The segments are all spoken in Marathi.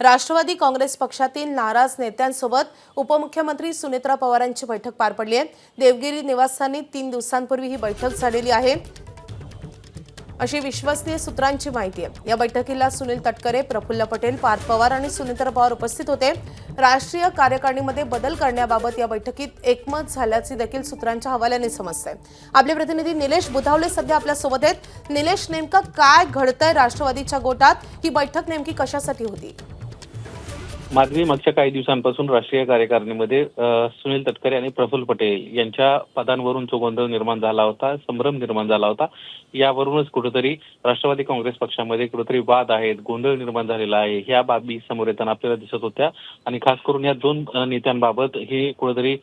राष्ट्रवादी काँग्रेस पक्षातील नाराज नेत्यांसोबत उपमुख्यमंत्री सुनेत्रा पवारांची बैठक पार पडली आहे। देवगिरी निवासस्थानी 3 दिवसांपूर्वी ही बैठक झालेली आहे अशी विश्वसनीय सूत्रांची माहिती आहे। या बैठकीला सुनील तटकरे, प्रफुल्ल पटेल, पार्थ पवार आणि सुनेत्रा पवार उपस्थित होते। राष्ट्रीय कार्यकारिणीमध्ये बदल करण्याबाबत या बैठकीत एकमत झाल्याचे देखील सूत्रांच्या हवाल्याने समजते। आपले प्रतिनिधी निलेश बुधावले सध्या आपल्या सोबत आहेत। निलेश, नेमकं काय घडतंय राष्ट्रवादीच्या गोटात? ही बैठक नेमकी कशासाठी होती? माधवी, मागच्या काही दिवसांपासून राष्ट्रीय कार्यकारिणीमध्ये सुनील तटकरे आणि प्रफुल्ल पटेल यांच्या पदांवरून जो गोंधळ निर्माण झाला होता, संभ्रम निर्माण झाला होता, यावरूनच कुठेतरी राष्ट्रवादी काँग्रेस पक्षामध्ये कुठेतरी वाद आहेत, गोंधळ निर्माण झालेला आहे, ह्या बाबी समोर येताना आपल्याला दिसत होत्या। आणि खास करून या दोन नेत्यांबाबत ही कुठेतरी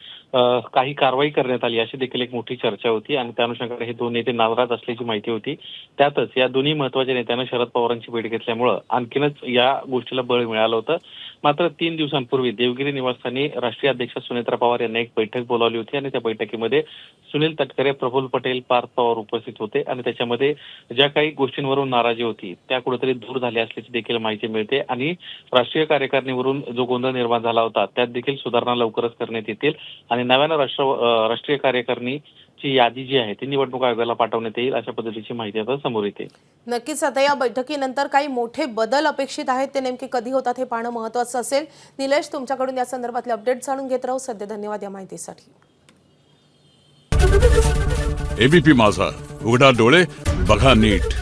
काही कारवाई करण्यात आली अशी देखील एक मोठी चर्चा होती आणि त्या अनुषंगाने हे दोन नेते नाराज असल्याची माहिती होती। त्यातच या दोन्ही महत्त्वाच्या नेत्यांना शरद पवारांची भेट घेतल्यामुळे आणखीनच या गोष्टीला बळ मिळालं होतं। मात्र 3 दिवसांपूर्वी देवगिरी निवासस्थानी राष्ट्रीय अध्यक्ष सुनेत्रा पवार यांनी एक बैठक बोलावली होती आणि त्या बैठकीमध्ये सुनील तटकरे, प्रफुल्ल पटेल, पार्थ पवार उपस्थित होते आणि त्याच्यामध्ये ज्या काही गोष्टींवरून नाराजी होती त्या कुठेतरी दूर झाल्या असल्याची देखील माहिती मिळते आणि राष्ट्रीय कार्यकारिणीवरून जो गोंधळ निर्माण झाला होता त्यात देखील सुधारणा लवकरच करण्यात येतील आणि नव्यानं राष्ट्रीय कार्यकारिणीची यादी जी आहे ती निवडणूक आयोगाला पाठवण्यात येईल अशा पद्धतीची माहिती आता समोर येते। नक्कीच आता या बैठकीनंतर काही मोठे बदल अपेक्षित आहेत, ते नेमके कधी होतात हे पाहणं महत्त्वाचं असेल। निलेश, तुमच्याकडून या संदर्भातले अपडेट जाणून घेत राहू। सध्या धन्यवाद या माहितीसाठी। एबीपी माझा, उघडा डोळे बघा नीट।